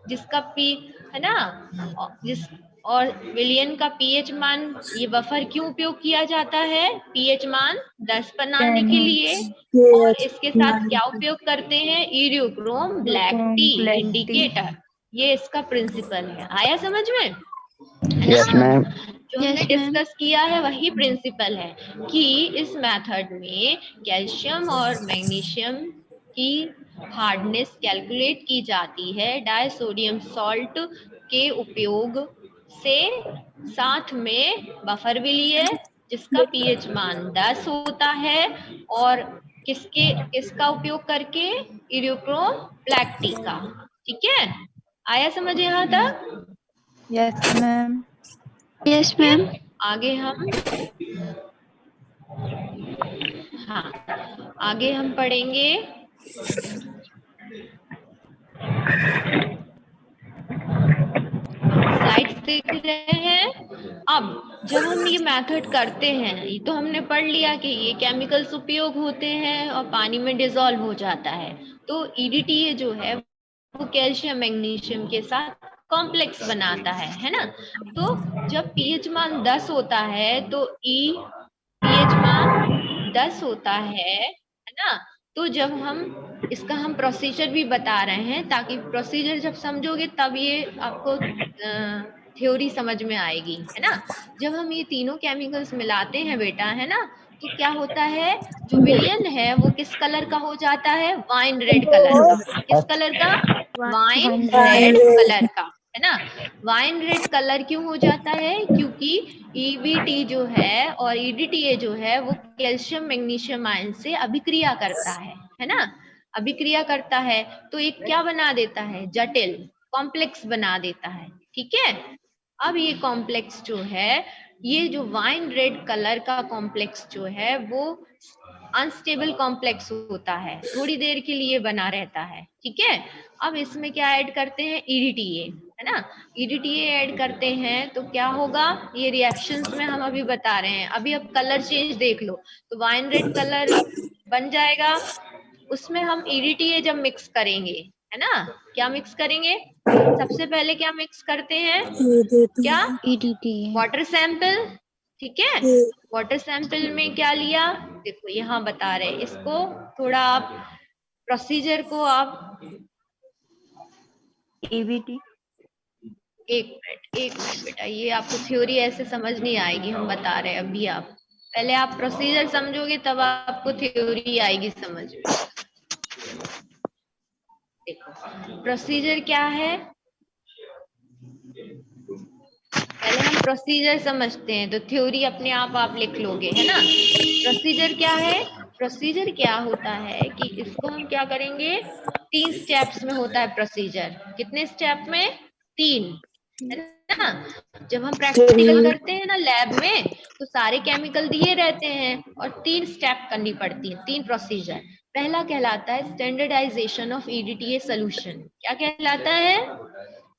जिसका पी है ना, और विलियन का पीएच मान, ये बफर क्यों उपयोग किया जाता है? पीएच मान 10 बनाने के लिए। और इसके साथ क्या उपयोग करते हैं? Eriochrome black T indicator. ये इसका प्रिंसिपल है। आया समझ में? है यस ना? मैम। जो हमने डिस्कस किया है वही प्रिंसिपल है कि इस मेथड में कैल्शियम और मैग्नीशियम की हार्डनेस कैलकुलेट की जाती है डाइसोडियम सॉल्ट के उपयोग से। साथ में बफर भी लिए जिसका पीएच मान 10 होता है, और किसका उपयोग करके? इरियोक्रोम ब्लैक टी का। ठीक है, आया समझ यहाँ तक? Yes ma'am. Yes ma'am. आगे हम आगे हम पढ़ेंगे स्लाइड्स देख रहे हैं। अब जब हम ये मेथड करते हैं, ये तो हमने पढ़ लिया कि ये केमिकल्स उपयोग होते हैं और पानी में डिसॉल्व हो जाता है। तो ईडीटीए जो है वो कैल्शियम मैग्नीशियम के साथ कॉम्प्लेक्स बनाता है ना। तो जब पीएच मान 10 होता है तो पीएच मान 10 होता है ना। तो जब इसका हम प्रोसीजर भी बता रहे हैं, ताकि प्रोसीजर जब समझोगे तब ये आपको थ्योरी समझ में आएगी, है ना। जब हम ये तीनों केमिकल्स मिलाते हैं बेटा, है ना, तो क्या होता है? जो विलियन है वो किस कलर का हो जाता है? वाइन रेड कलर का। किस कलर का? वाइन रेड कलर का, है ना। वाइन रेड कलर क्यों हो जाता है? क्योंकि ईबीटी जो है और ईडीटीए जो है वो कैल्शियम मैग्नीशियम आयन से अभिक्रिया करता है ना। अभिक्रिया करता है तो एक क्या बना देता है? जटिल कॉम्प्लेक्स बना देता है। ठीक है, अब ये कॉम्प्लेक्स जो है, ये जो वाइन रेड कलर का कॉम्प्लेक्स जो है वो अनस्टेबल कॉम्प्लेक्स होता है, थोड़ी देर के लिए बना रहता है। ठीक है, अब इसमें क्या ऐड करते हैं? ईडीटीए, है ना। ईडीटीए ऐड करते हैं तो क्या होगा? ये रिएक्शंस में हम अभी बता रहे हैं। अभी अब कलर चेंज देख लो, तो वाइन रेड कलर बन जाएगा। उसमें हम ईडीटीए जब मिक्स करेंगे, है ना, क्या मिक्स करेंगे? सबसे पहले क्या मिक्स करते हैं? क्या? ईडीटीए। Water sample. ठीक है, वाटर सैंपल में क्या लिया? देखो यहाँ बता रहे, इसको थोड़ा आप प्रोसीजर को आप ईबीटी। एक मिनट बेटा, ये आपको थ्योरी ऐसे समझ नहीं आएगी, हम बता रहे हैं अभी। आप पहले आप प्रोसीजर समझोगे तब आपको थ्योरी आएगी समझ में। देखो प्रोसीजर क्या है, पहले हम प्रोसीजर समझते हैं तो थ्योरी अपने आप लिख लोगे, है ना। प्रोसीजर क्या है? प्रोसीजर क्या होता है कि इसको हम क्या करेंगे? 3 स्टेप्स में होता है प्रोसीजर। कितने स्टेप में? 3, है ना। जब हम प्रैक्टिकल करते हैं ना लैब में, तो सारे केमिकल दिए रहते हैं और 3 स्टेप करनी पड़ती है, 3 प्रोसीजर। पहला कहलाता है स्टैंडर्डाइजेशन ऑफ ईडीटीए सोल्यूशन। क्या कहलाता है?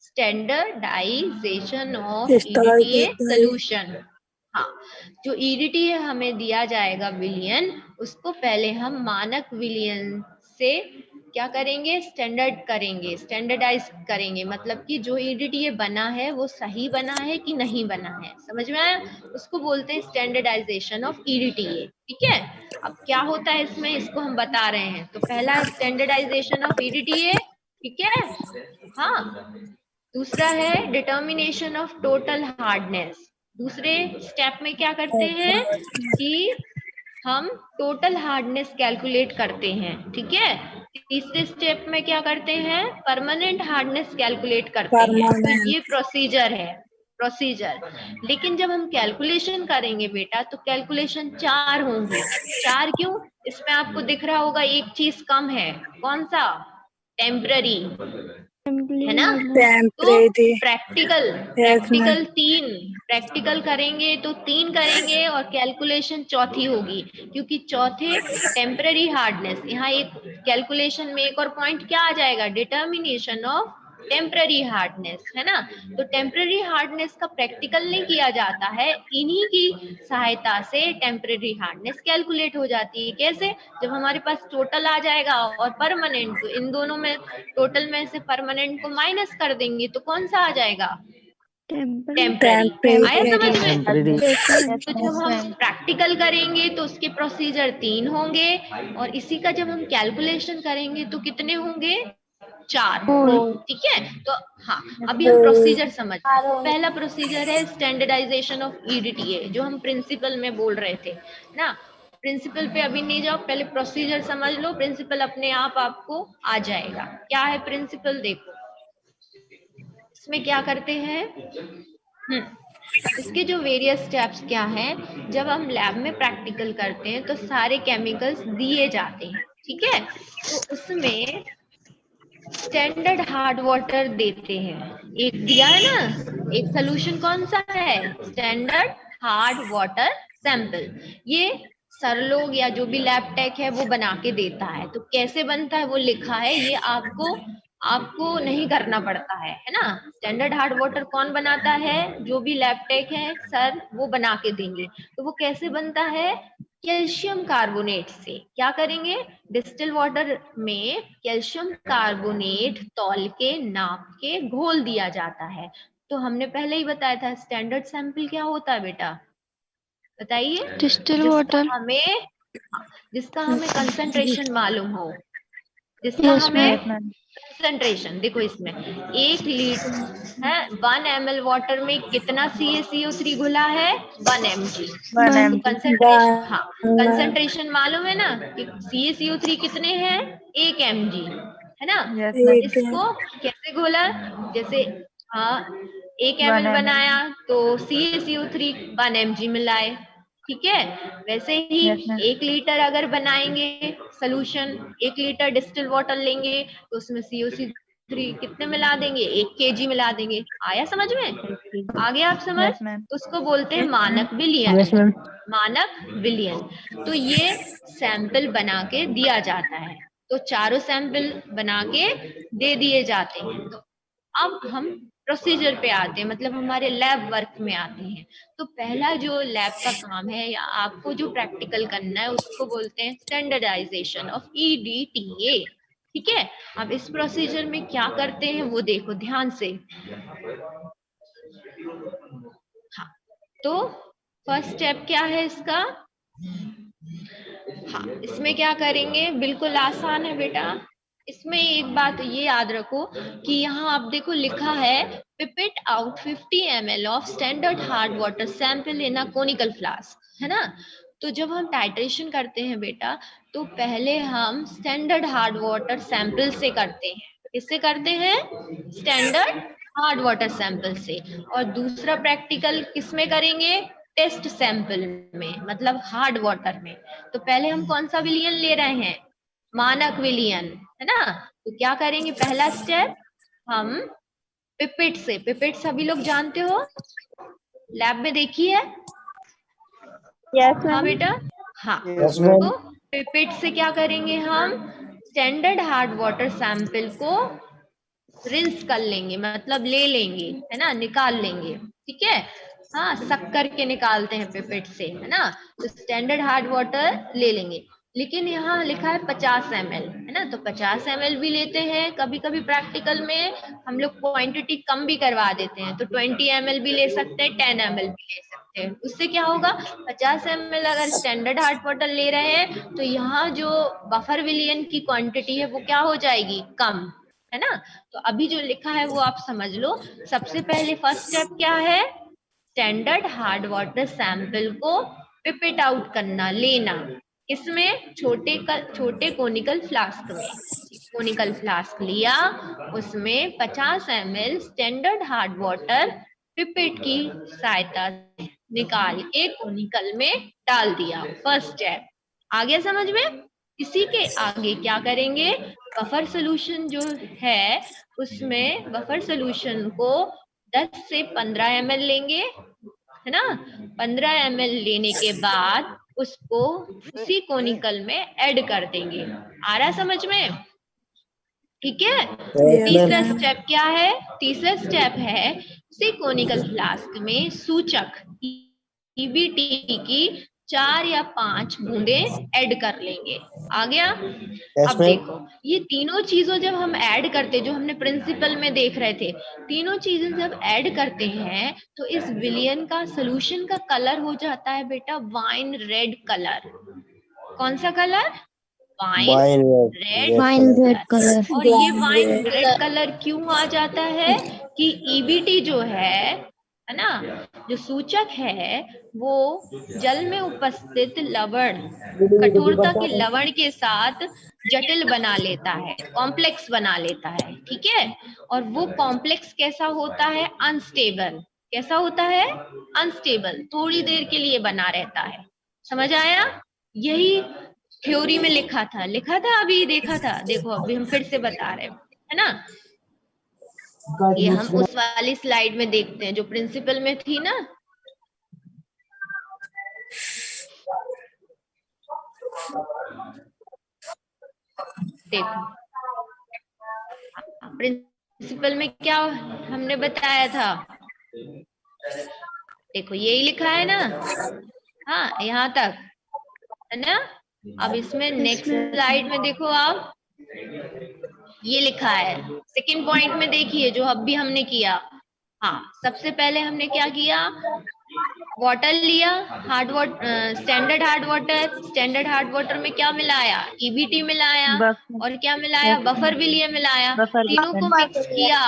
Standardisation of EDTA solution. हाँ, जो ईडीटीए हमें दिया जाएगा विलियन, उसको पहले हम मानक विलियन से क्या करेंगे? स्टैंडर्ड करेंगे, स्टैंडर्डाइज करेंगे। मतलब कि जो ईडीटीए बना है वो सही बना है कि नहीं बना है, समझ में आया? उसको बोलते हैं स्टैंडर्डाइजेशन ऑफ ईडीटीए। ठीक है, अब क्या होता है इसमें, इसको हम बता रहे हैं। तो पहला स्टैंडर्डाइजेशन ऑफ ईडीटीए, ठीक है। हाँ, दूसरा है डिटर्मिनेशन ऑफ टोटल हार्डनेस। दूसरे स्टेप में क्या करते हैं कि हम टोटल हार्डनेस कैलकुलेट करते हैं। ठीक है, तीसरे स्टेप में क्या करते हैं? परमानेंट हार्डनेस कैलकुलेट करते हैं। तो ये प्रोसीजर है, प्रोसीजर। लेकिन जब हम कैलकुलेशन करेंगे बेटा, तो कैलकुलेशन 4 होंगे। 4 क्यों? इसमें आपको दिख रहा होगा एक चीज कम है, कौन सा? टेम्पररी, है ना। तो प्रैक्टिकल 3, प्रैक्टिकल करेंगे तो 3 करेंगे और कैलकुलेशन चौथी होगी, क्योंकि चौथे टेम्पररी हार्डनेस। यहाँ एक कैलकुलेशन में एक और पॉइंट क्या आ जाएगा? डिटर्मिनेशन ऑफ टेम्पररी हार्डनेस, है ना। तो टेम्पररी हार्डनेस का प्रैक्टिकल नहीं किया जाता है, इन्हीं की सहायता से टेम्पररी हार्डनेस कैलकुलेट हो जाती है। कैसे? जब हमारे पास टोटल आ जाएगा और परमानेंट, तो इन दोनों में टोटल में से परमानेंट को माइनस कर देंगे तो कौन सा आ जाएगा? टेम्पररी। आया समझ में? तो जब हम प्रैक्टिकल करेंगे तो उसके प्रोसीजर 3 होंगे, और इसी का जब हम कैलकुलेशन करेंगे तो कितने होंगे? 4। ठीक है। तो हाँ, अभी हम प्रोसीजर समझ। पहला प्रोसीजर है स्टैंडर्डाइजेशन ऑफ ईडीटीए, जो हम प्रिंसिपल में बोल रहे थे ना। प्रिंसिपल पे अभी नहीं जाओ, पहले प्रोसीजर समझ लो, प्रिंसिपल अपने आप आपको आ जाएगा। क्या है प्रिंसिपल? देखो इसमें क्या करते हैं। इसके जो वेरियस स्टेप्स क्या हैं, जब हम लैब में प्रैक्टिकल करते हैं तो सारे केमिकल्स दिए जाते हैं, ठीक है। तो उसमें स्टैंडर्ड हार्ड वाटर देते हैं, एक दिया है ना, एक सोल्यूशन कौन सा है? Standard hard water sample. ये सर लोग या जो भी लैब टेक है वो बना के देता है। तो कैसे बनता है वो लिखा है, ये आपको आपको नहीं करना पड़ता है ना। स्टैंडर्ड हार्ड वाटर कौन बनाता है? जो भी लैब टेक है सर, वो बना के देंगे। तो वो कैसे बनता है? कैल्शियम कार्बोनेट से। क्या करेंगे? डिस्टिल वाटर में कैल्शियम कार्बोनेट तौल के नाप के घोल दिया जाता है। तो हमने पहले ही बताया था स्टैंडर्ड सैंपल क्या होता है बेटा, बताइए। Distil water. जिसका हमें कंसंट्रेशन मालूम हो, जिसका हमें कंसंट्रेशन, देखो इसमें 1 लीटर है, 1 ml वाटर में कितना CaCO3 घुला है? 1 mg। कंसंट्रेशन, हाँ कंसंट्रेशन मालूम है ना कि CaCO3 कितने हैं? 1 mg, है ना। इसको कैसे घोला? जैसे हाँ 1 ml बनाया तो CaCO3 1 mg मिलाए, ठीक है। वैसे ही 1 लीटर अगर बनाएंगे सोल्यूशन, 1 लीटर डिस्टिल वाटर लेंगे तो उसमें CaCO3 कितने मिला देंगे? 1 kg मिला देंगे। आया समझ में? आगे आप समझ। तो उसको बोलते हैं मानक विलयन। मानक विलयन। तो ये सैंपल बना के दिया जाता है, तो चारों सैंपल बना के दे दिए जाते हैं। तो अब हम प्रोसीजर पे आते हैं, मतलब हमारे लैब वर्क में आते हैं। तो पहला जो लैब का काम है या आपको जो प्रैक्टिकल करना है उसको बोलते हैं स्टैंडर्डाइजेशन ऑफ EDTA, ठीक है। अब इस प्रोसीजर में क्या करते हैं वो देखो ध्यान से। हाँ, तो फर्स्ट स्टेप क्या है इसका? हाँ, इसमें क्या करेंगे? बिल्कुल आसान है बेटा। इसमें एक बात ये याद रखो कि यहाँ आप देखो लिखा है pipette out 50 ml of standard hard water sample in a conical flask, है ना। तो जब हम टाइट्रेशन करते हैं बेटा, तो पहले हम स्टैंडर्ड हार्ड वाटर सैंपल से करते हैं। किससे करते हैं? स्टैंडर्ड हार्ड वाटर सैंपल से। और दूसरा प्रैक्टिकल किसमें करेंगे? टेस्ट सैंपल में, मतलब हार्ड वाटर में। तो पहले हम कौन सा विलियन ले रहे हैं? मानक विलियन, है ना। तो क्या करेंगे? पहला स्टेप हम पिपेट से, पिपेट सभी लोग जानते हो, लैब में देखी है? हाँ बेटा, हाँ। तो पिपेट से क्या करेंगे? हम स्टैंडर्ड हार्ड वाटर सैंपल को रिंस कर लेंगे, मतलब ले लेंगे, है ना, निकाल लेंगे, ठीक है। हाँ, सक करके निकालते हैं पिपेट से, है ना। तो स्टैंडर्ड हार्ड वाटर ले लेंगे, लेकिन यहाँ लिखा है 50 ml, है ना। तो 50 ml भी लेते हैं, कभी कभी प्रैक्टिकल में हम लोग क्वांटिटी कम भी करवा देते हैं, तो 20 ml भी ले सकते हैं, 10 ml भी ले सकते हैं। उससे क्या होगा? 50 ml अगर स्टैंडर्ड हार्ड वाटर ले रहे हैं तो यहाँ जो बफर विलियन की क्वांटिटी है वो क्या हो जाएगी? कम, है ना। तो अभी जो लिखा है वो आप समझ लो। सबसे पहले फर्स्ट स्टेप क्या है? स्टैंडर्ड हार्ड वाटर सैंपल को पिपेट आउट करना, लेना। इसमें छोटे कोनिकल फ्लास्क में, कोनिकल फ्लास्क लिया, उसमें 50 ml standard hard water pipette की सहायता से निकाल के कोनिकल में डाल दिया। फर्स्ट स्टेप आ गया समझ में। इसी के आगे क्या करेंगे? बफर सॉल्यूशन जो है उसमें बफर सॉल्यूशन को 10 से 15 ml लेंगे, है ना। 15 ml लेने के बाद उसको उसी कोनिकल में ऐड कर देंगे। आ रहा समझ में? ठीक है। Yes, तीसरा ma'am. स्टेप क्या है? तीसरा स्टेप है उसी कोनिकल फ्लास्क में सूचक ईबीटी की 4 या 5 बूंदे ऐड कर लेंगे। आ गया? Yes, अब ma'am. देखो, ये तीनों चीजों जब हम ऐड करते, जो हमने प्रिंसिपल में देख रहे थे, तीनों चीजें जब ऐड करते हैं तो इस विलियन का सोल्यूशन का कलर हो जाता है बेटा वाइन रेड कलर। कौन सा colour? Wine Wine red. Red Yes, wine ma'am. Red colour. और ये वाइन रेड कलर क्यों आ जाता है कि ईबीटी जो है ना, जो सूचक है वो जल में उपस्थित लवण, कठोरता के लवण के साथ जटिल बना लेता है, कॉम्प्लेक्स बना लेता है। ठीक है। और वो कॉम्प्लेक्स कैसा होता है? अनस्टेबल। कैसा होता है? अनस्टेबल, थोड़ी देर के लिए बना रहता है। समझ आया? यही थ्योरी में लिखा था, अभी देखा था। देखो अभी हम फिर से बता रहे हैं, है ना। ये हम उस वाली स्लाइड में देखते हैं जो प्रिंसिपल में थी ना। देखो प्रिंसिपल में क्या हमने बताया था, देखो यही लिखा है ना। हाँ, यहाँ तक है ना। अब इसमें नेक्स्ट स्लाइड में देखो आप, ये लिखा है सेकंड पॉइंट में, देखिए जो अभी हमने किया। हाँ, सबसे पहले हमने क्या किया? वाटर लिया, hard water, standard hard water. Standard hard water में क्या मिलाया? ईबीटी मिलाया। Buffer. और क्या मिलाया? Yes, बफर विलियम मिलाया। Buffer तीनों को Williams. मिक्स किया,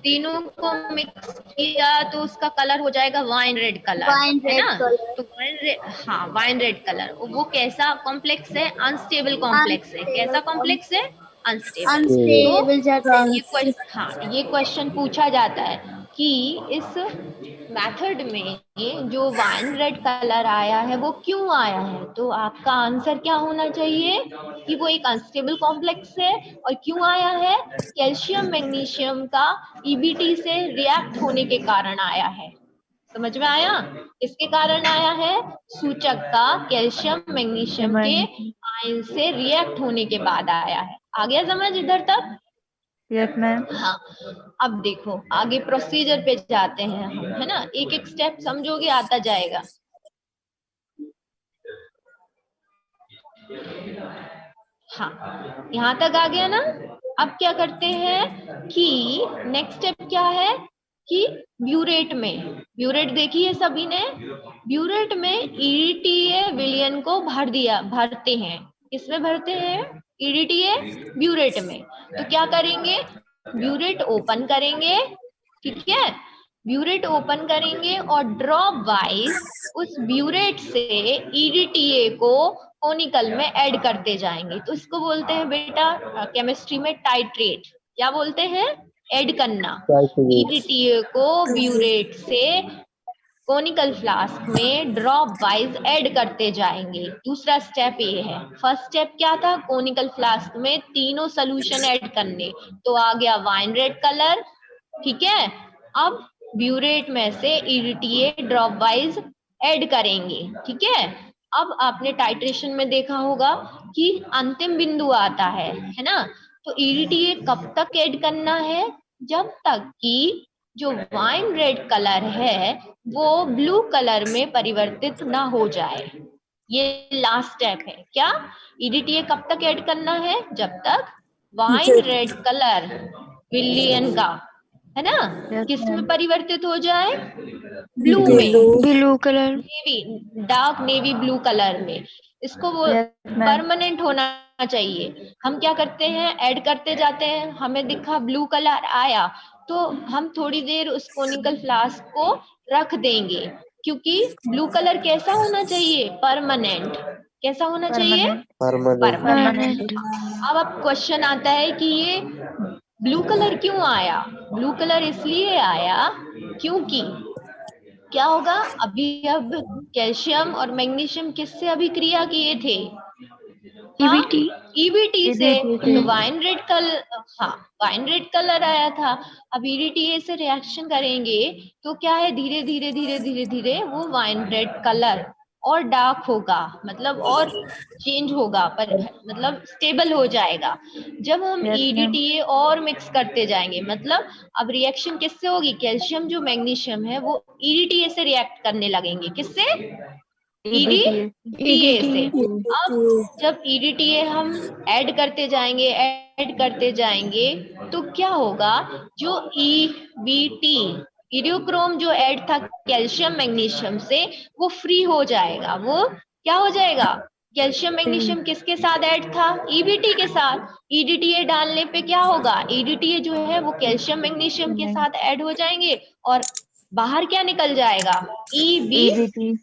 तीनों को मिक्स किया तो उसका कलर हो जाएगा वाइन रेड कलर, है ना। तो वाइन रेड, हाँ वाइन रेड कलर। वो कैसा कॉम्प्लेक्स है? अनस्टेबल कॉम्प्लेक्स है। कैसा कॉम्प्लेक्स है? अनस्टेबल। तो ये क्वेश्चन पूछा जाता है कि इस मेथड में जो वाइन रेड कलर आया है वो क्यों आया है। तो आपका आंसर क्या होना चाहिए कि वो एक अनस्टेबल कॉम्प्लेक्स है। और क्यों आया है? कैल्शियम मैग्नीशियम का ईबीटी से रिएक्ट होने के कारण आया है। समझ में आया? इसके कारण आया है, सूचक का कैल्शियम मैग्नीशियम के आयन से रिएक्ट होने के बाद आया है। आ गया समझ इधर तक? Yes, ma'am. हाँ। अब देखो आगे प्रोसीजर पे जाते हैं हम, है ना। एक एक स्टेप समझोगे, आता जाएगा। हाँ, यहाँ तक आ गया ना। अब क्या करते हैं कि नेक्स्ट स्टेप क्या है कि ब्यूरेट में, ब्यूरेट देखिए सभी ने, ब्यूरेट में ईडीटीए विलियन को भरते हैं। किसमें भरते हैं? ईडीटीए ब्यूरेट में। तो क्या करेंगे? ब्यूरेट ओपन करेंगे, ठीक है। ब्यूरेट ओपन करेंगे और ड्रॉप वाइज उस ब्यूरेट से ईडीटीए को कोनिकल में ऐड करते जाएंगे। तो इसको बोलते हैं बेटा केमिस्ट्री में टाइट्रेट। क्या बोलते हैं? ऐड करना। ईडीटीए को ब्यूरेट से कोनिकल फ्लास्क में ड्रॉप वाइज ऐड करते जाएंगे। दूसरा स्टेप ये है। फर्स्ट स्टेप क्या था? कोनिकल फ्लास्क में तीनों सोल्यूशन ऐड करने। तो आ गया वाइन रेड कलर, ठीक है। अब ब्यूरेट में से ईडीटीए ड्रॉप वाइज ऐड करेंगे, ठीक है। अब आपने टाइट्रेशन में देखा होगा कि अंतिम बिंदु आता है ना। तो ईडीटीए कब तक ऐड करना है? जब तक कि जो वाइन रेड कलर है वो ब्लू कलर में परिवर्तित ना हो जाए। ये लास्ट स्टेप है। क्या? ईडीटीए कब तक ऐड करना है? जब तक वाइन रेड कलर विलियन का, है ना, Yes, किस में ma'am. परिवर्तित हो जाए? ब्लू में, blue colour. Navy, dark navy blue colour में। इसको वो Yes, ma'am. परमानेंट होना चाहिए। हम क्या करते हैं? ऐड करते जाते हैं, हमें दिखा ब्लू कलर आया तो हम थोड़ी देर उस कोनिकल फ्लास्क को रख देंगे, क्योंकि ब्लू कलर कैसा होना चाहिए? परमानेंट। कैसा होना चाहिए? Permanent. परमानेंट। अब क्वेश्चन आता है कि ये ब्लू कलर क्यों आया? ब्लू कलर इसलिए आया क्योंकि क्या होगा, अब कैल्शियम और मैग्नीशियम किससे अभिक्रिया किए थे? ईबीटी। ईबीटी से। EBT. तो वाइन रेड कलर, हाँ वाइन रेड कलर आया था। अब ईडीटीए से रिएक्शन करेंगे तो क्या है, धीरे धीरे धीरे धीरे धीरे वो वाइन रेड कलर और डार्क होगा, मतलब और चेंज होगा, पर मतलब स्टेबल हो जाएगा जब हम Yes, ma'am. EDTA और मिक्स करते जाएंगे। मतलब अब रिएक्शन किससे होगी? कैल्शियम जो मैग्नीशियम है वो EDTA से रिएक्ट करने लगेंगे। किससे? EDTA. EDTA से। अब जब EDTA हम ऐड करते जाएंगे तो क्या होगा? जो EBT इरियोक्रोम जो ऐड था कैल्शियम मैग्नीशियम से, वो फ्री हो जाएगा। वो क्या हो जाएगा? कैल्शियम मैग्नीशियम किसके साथ ऐड था? EBT के साथ। EDTA डालने पे क्या होगा? EDTA जो है वो कैल्शियम मैग्नीशियम के साथ ऐड हो जाएंगे और बाहर क्या निकल जाएगा? EBT।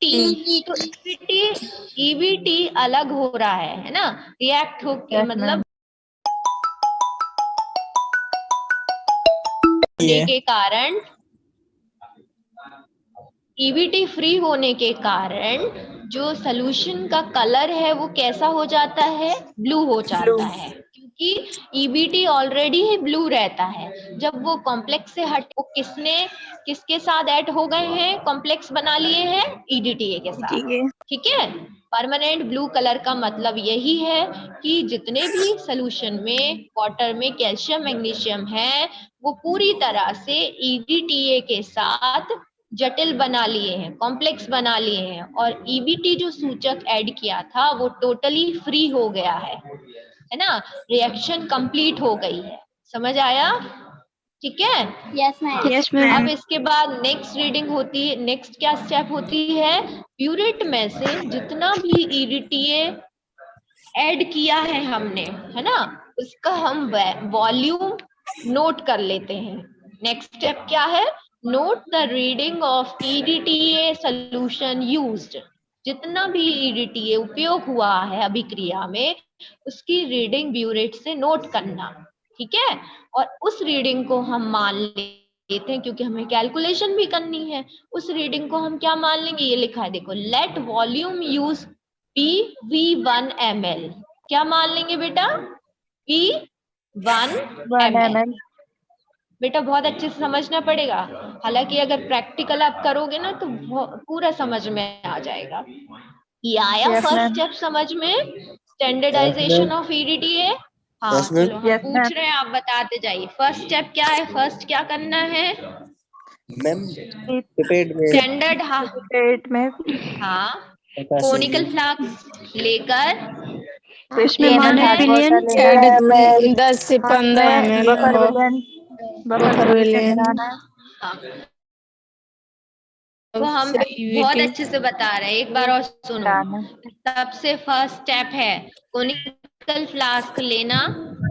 EBT. तो EBT अलग हो रहा है ना, रिएक्ट होके, Yes, मतलब ma'am. होने के कारण, EBT फ्री होने के कारण जो सोल्यूशन का कलर है वो कैसा हो जाता है? ब्लू हो जाता है, क्योंकि EBT ऑलरेडी ही ब्लू रहता है। जब वो कॉम्प्लेक्स से हट, वो किसके साथ ऐड हो गए हैं? कॉम्प्लेक्स बना लिए हैं EDTA के साथ। ठीक है, परमानेंट ब्लू कलर का मतलब यही है कि जितने भी सोल्यूशन में, वाटर में कैल्शियम मैग्नीशियम है, वो पूरी तरह से EDTA के साथ जटिल बना लिए हैं, कॉम्प्लेक्स बना लिए हैं, और EBT जो सूचक ऐड किया था वो टोटली फ्री हो गया है ना, रिएक्शन कंप्लीट हो गई है। समझ आया? ठीक है। Yes ma'am. Yes, ma'am. अब इसके बाद नेक्स्ट रीडिंग होती है, नेक्स्ट क्या स्टेप होती है? प्यूरेट में से जितना भी EDTA ऐड किया है हमने, है ना, उसका हम वॉल्यूम नोट कर लेते हैं। नेक्स्ट स्टेप क्या है? Note the reading of EDTA solution used. जितना भी EDTA उपयोग हुआ है अभिक्रिया में, उसकी रीडिंग ब्यूरेट से नोट करना। ठीक है, और उस रीडिंग को हम मान लेते हैं, क्योंकि हमें कैलकुलेशन भी करनी है। उस रीडिंग को हम क्या मान लेंगे? ये लिखा है देखो, late volume use PV1 ml। क्या मान लेंगे बेटा? P1 1 ml। ml. बेटा बहुत अच्छे से समझना पड़ेगा, हालांकि अगर प्रैक्टिकल आप करोगे ना तो पूरा समझ में आ जाएगा। ये आया Yes, फर्स्ट ma'am. स्टेप समझ में, स्टैंडर्डाइजेशन ऑफ EDTA। हाँ चलो, हम Yes, ma'am. पूछ रहे हैं, आप बताते जाइए। फर्स्ट स्टेप क्या है? फर्स्ट क्या करना है? मैम प्रिपेयर्ड में स्टैंडर्ड, हाँ पेट में हाँ, कोनिकल फ्लास्क लेकर तो इसमें लेना मानक हार्ड विलयन वाटर लेना है, 10 से हाथ 15 में ml बफर हो। विलियन, बफर बफर सॉल्यूशन विलियन। बनाना है। हाँ, वो हम बहुत अच्छे से बता रहे हैं, एक बार और सुनो। डालना सबसे फर्स्ट स्टेप है कोनिकल फ्लास्क लेना।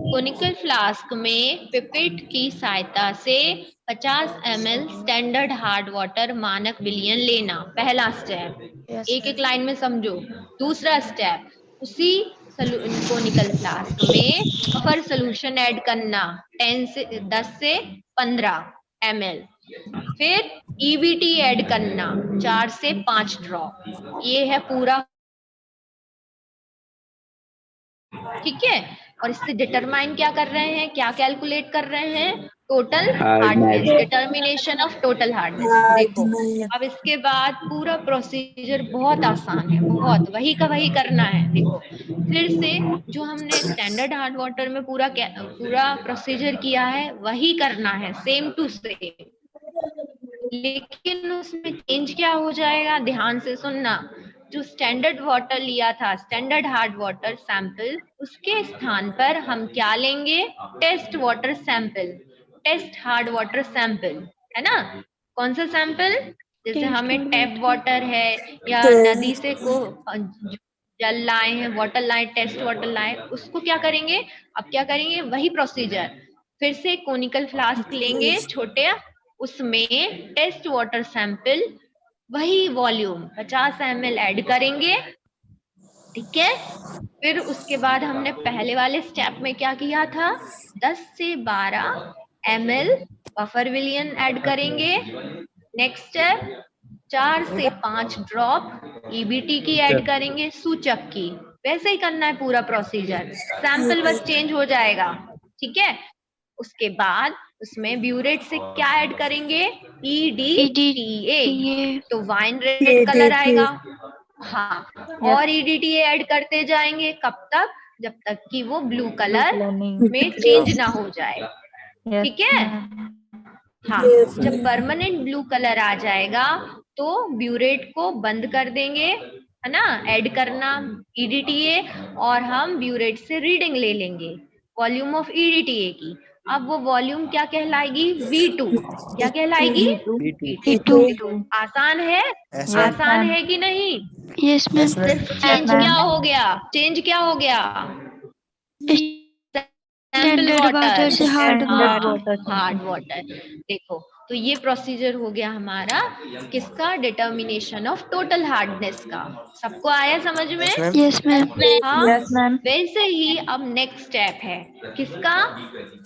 कोनिकल फ्लास्क में पिपेट की सहायता से 50 ml स्टैंडर्ड हार्ड वाटर मानक विलयन लेना। पहला स्टेप, एक एक लाइन में समझो। दूसरा स्टेप, उसी कोनिकल फ्लास्क में बफर सोल्यूशन ऐड करना, 10 से 15 ml। फिर EBT ऐड करना, 4 से 5 ड्रॉप। ये है पूरा। ठीक है, और इससे डिटरमाइन क्या कर रहे हैं, क्या कैलकुलेट कर रहे हैं? Total hardness, determination of total hardness. देखो, अब इसके बाद पूरा प्रोसीजर बहुत आसान है, बहुत, वही का वही करना है। देखो फिर से जो हमने स्टैंडर्ड हार्ड वाटर में पूरा प्रोसीजर किया है वही करना है, सेम टू सेम। लेकिन उसमें चेंज क्या हो जाएगा? ध्यान से सुनना। जो स्टैंडर्ड वाटर लिया था, स्टैंडर्ड हार्ड वाटर सैंपल, उसके स्थान पर हम क्या लेंगे? Test water sample, test hard water sample, है ना। कौन सा सैंपल? जैसे हमें टैप वाटर है या नदी से को जल लाए हैं, वाटर लाए, टेस्ट वाटर लाए, उसको क्या करेंगे? अब क्या करेंगे? वही प्रोसीजर, फिर से कोनिकल फ्लास्क लेंगे छोटे, उसमें टेस्ट वाटर सैंपल, वही वॉल्यूम 50 ml ऐड करेंगे। ठीक है, फिर उसके बाद हमने पहले वाले स्टेप में क्या किया था? 10 से 12 ml बफर विलियन ऐड करेंगे। नेक्स्ट स्टेप, 4 से 5 ड्रॉप EBT की ऐड करेंगे, सूचक की। वैसे ही करना है पूरा प्रोसीजर, सैंपल बस चेंज हो जाएगा। ठीक है, उसके बाद उसमें ब्यूरेट से क्या ऐड करेंगे? EDTA। तो वाइन रेड कलर आएगा, हाँ, और EDTA ऐड करते जाएंगे कब तक, जब तक कि वो ब्लू कलर में चेंज ना हो जाए। ठीक है। हाँ, जब परमानेंट ब्लू कलर आ जाएगा तो ब्यूरेट को बंद कर देंगे, है ना, ऐड करना EDTA, और हम ब्यूरेट से रीडिंग ले लेंगे वॉल्यूम ऑफ EDTA की। अब वो वॉल्यूम क्या कहलाएगी? V2। क्या कहलाएगी? V2। आसान है? Yes, आसान है कि नहीं? Yes ma'am. Yes, ma'am. सिर्फ चेंज क्या हो गया? चेंज क्या हो गया? सैंपल स्टैंडर्ड वाटर से हार्ड वाटर। Hard water. देखो, तो ये प्रोसीजर हो गया हमारा किसका? डिटर्मिनेशन ऑफ टोटल हार्डनेस का। सबको आया समझ में? Yes, ma'am. Yes ma'am. हाँ, वैसे ही अब नेक्स्ट स्टेप है किसका?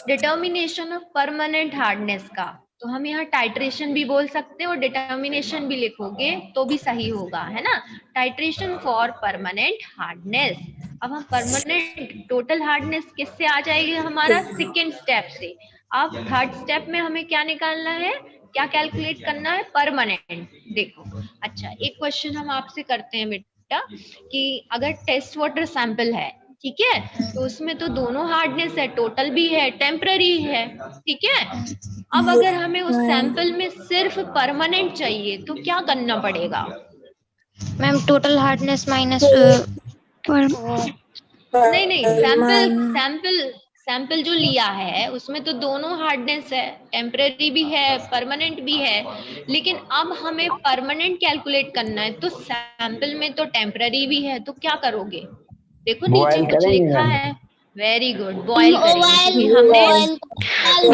डिटर्मिनेशन ऑफ परमानेंट हार्डनेस का। तो हम यहाँ टाइट्रेशन भी बोल सकते हैं और डिटर्मिनेशन भी लिखोगे तो भी सही होगा, है ना। Titration for permanent hardness. अब हम परमानेंट टोटल हार्डनेस किससे आ जाएगी? हमारा सेकेंड स्टेप से। अब थर्ड स्टेप में हमें क्या निकालना है, क्या कैलकुलेट करना है? परमानेंट। देखो, अच्छा एक क्वेश्चन हम आपसे करते हैं बेटा, कि अगर टेस्ट वाटर सैंपल है, ठीक है, तो उसमें तो दोनों हार्डनेस है, टोटल भी है, टेम्पररी है, ठीक है। अब अगर हमें उस सैंपल में सिर्फ परमानेंट चाहिए तो क्या करना पड़ेगा? मैम टोटल हार्डनेस माइनस नहीं, सैंपल जो लिया है उसमें तो दोनों हार्डनेस है, टेम्पररी भी है, परमानेंट भी है, लेकिन अब हमें परमानेंट कैलकुलेट करना है, तो सैंपल में तो टेम्पररी भी है, तो क्या करोगे? देखो नीचे कुछ लिखा है। वेरी गुड, बॉयल करेंगे। हमने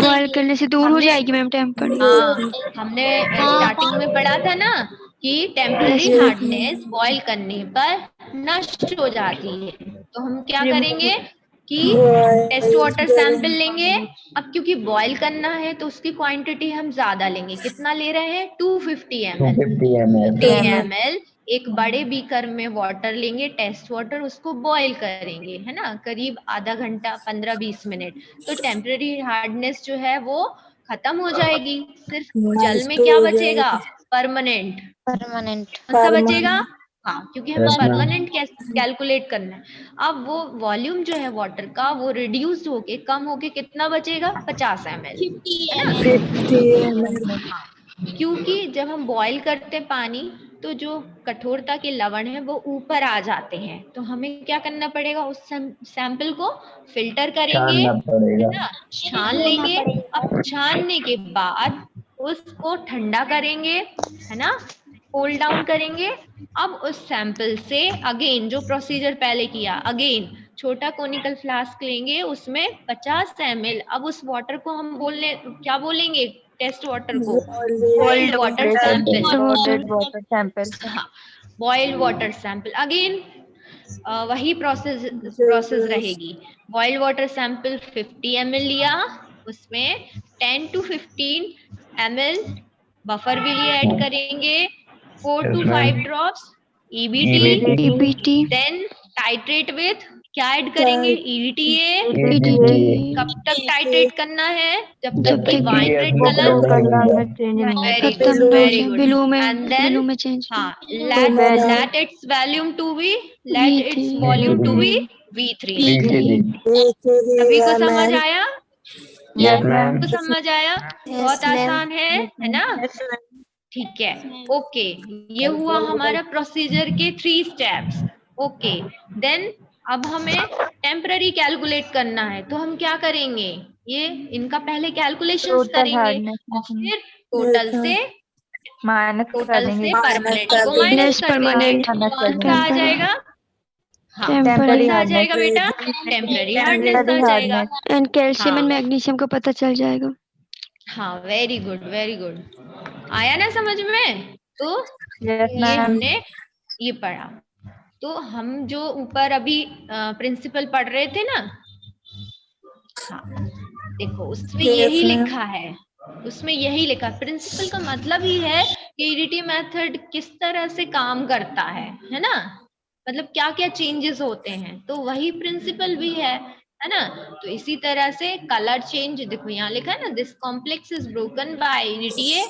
बॉयल करने से दूर हो जाएगी मैम टेम्पररी। हाँ, हमने स्टार्टिंग में पढ़ा था ना कि टेम्पररी हार्डनेस बॉयल करने पर नष्ट हो जाती है। तो हम क्या करेंगे कि टेस्ट वाटर सैंपल लेंगे। अब क्योंकि बॉयल करना है तो उसकी क्वांटिटी हम ज्यादा लेंगे। कितना ले रहे हैं? 250 ml। एक बड़े बीकर में वाटर लेंगे, टेस्ट वाटर, उसको बॉयल करेंगे, है ना, करीब आधा घंटा, 15-20 मिनट। तो टेम्पररी हार्डनेस जो है वो खत्म हो जाएगी। सिर्फ जल में क्या बचेगा? परमानेंट। कौन सा बचेगा? हाँ, क्योंकि हमें परमानेंट कैलकुलेट करना है। अब वो वॉल्यूम जो है वाटर का वो रिड्यूस होके कम होके कितना बचेगा? 50 ml, है ना। हाँ, क्योंकि जब हम बॉईल करते पानी तो जो कठोरता के लवण है वो ऊपर आ जाते हैं, तो हमें क्या करना पड़ेगा? उस सैंपल को फिल्टर करेंगे, है ना, छान लेंगे। अब छानने के बाद उसको ठंडा करेंगे, है ना, कूल डाउन करेंगे। अब उस सैंपल से अगेन जो प्रोसीजर पहले किया, अगेन छोटा कोनिकल फ्लास्क लेंगे, उसमें 50 ml। अब उस वाटर को हम क्या बोलेंगे? टेस्ट वाटर को बॉइल्ड वाटर सैंपल। हाँ, बॉइल्ड वाटर सैंपल। अगेन वही प्रोसेस रहेगी। बॉइल्ड वाटर सैंपल 50 ml लिया, उसमें 10 to 15 ml बफर भी लिए ऐड करेंगे, 4 to 5 drops EBT, then titrate with क्या ऐड करेंगे? EDTA। कब तक टाइट्रेट करना है? जब तक कि wine red colour very good and then हाँ let its volume to be V3। सभी को समझ आया? तो समझ आया? बहुत आसान है ना? ठीक है, ओके। ये हुआ हमारा प्रोसीजर के 3 स्टेप्स। ओके, देन अब हमें टेम्पररी कैलकुलेट करना है, तो हम क्या करेंगे? ये इनका पहले कैलकुलेशंस करेंगे और फिर टोटल से परमानेंट को माइनस कर देंगे। कौन सा आ जाएगा? हाँ, कौन सा आ जाएगा बेटा? टेम्पररी हार्डनेस आ जाएगा। एंड कैल्शियम एंड मैग्नीशियम का पता चल जाएगा। हाँ, वेरी गुड, वेरी गुड। आया ना समझ में? तो ये हमने ये पढ़ा। तो हम जो ऊपर अभी प्रिंसिपल पढ़ रहे थे ना, हाँ, देखो उसमें यही लिखा है, उसमें यही लिखा। प्रिंसिपल का मतलब ही है कि EDTA मेथड किस तरह से काम करता है ना, मतलब क्या क्या चेंजेस होते हैं, तो वही प्रिंसिपल भी है ना। तो इसी तरह से कलर चेंज, देखो यहाँ लिखा है ना, this complex is broken by EDTA।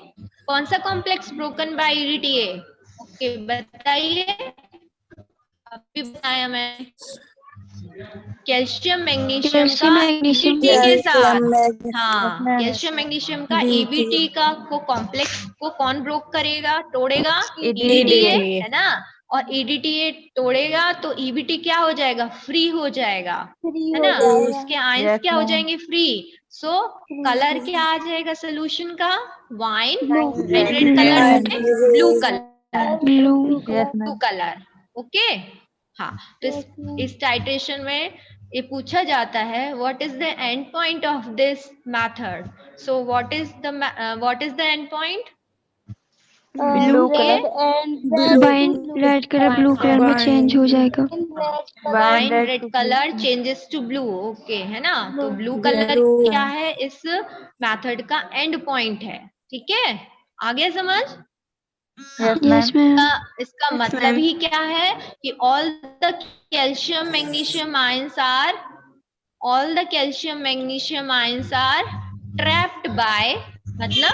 कौन सा complex broken by EDTA? Okay, बताइए। अभी बताया मैं। कैल्शियम मैग्नीशियम कैल्शियम का मैग्नीशियम EBT के साथ, मैग्नीशियम हाँ, कैल्शियम मैग्नीशियम का DT EBT का को कॉम्प्लेक्स को कौन ब्रोक करेगा, तोड़ेगा? EDTA EDTA, है ना। और EDTA तोड़ेगा तो EBT क्या हो जाएगा? फ्री हो जाएगा, है ना। उसके आयंस क्या हो जाएंगे? फ्री। सो कलर क्या आ जाएगा सोल्यूशन का? वाइन, रेड कलर में blue colour, blue. Blue colour. Okay, हाँ। तो इस टाइट्रेशन में ये पूछा जाता है what is the end point of this method. So what is the end point? Blue colour wine red colour blue colour में चेंज हो जाएगा। Wine red colour changes to blue. Okay, है ना। तो ब्लू कलर क्या है? इस method का एंड पॉइंट है। ठीक है, आ गया समझ? Yes ma'am. इसका मतलब ही क्या है कि all the calcium magnesium ions are trapped by, मतलब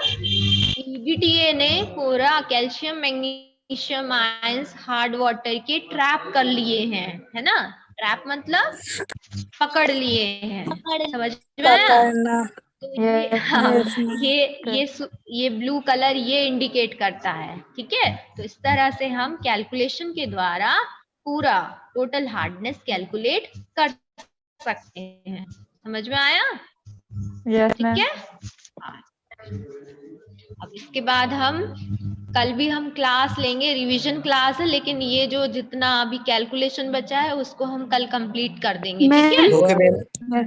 EDTA ने पूरा calcium magnesium ions hard water के ट्रैप कर लिए हैं, है ना। ट्रैप मतलब पकड़ लिए हैं, समझ में आया? तो ये, हाँ, ये ब्लू कलर ये इंडिकेट करता है। ठीक है, तो इस तरह से हम कैलकुलेशन के द्वारा पूरा टोटल हार्डनेस कैलकुलेट कर सकते हैं। समझ में आया? ठीक है। अब इसके बाद कल भी हम क्लास लेंगे, रिवीजन क्लास है, लेकिन ये जो जितना अभी कैलकुलेशन बचा है उसको हम कल कंप्लीट कर देंगे। ठीक है।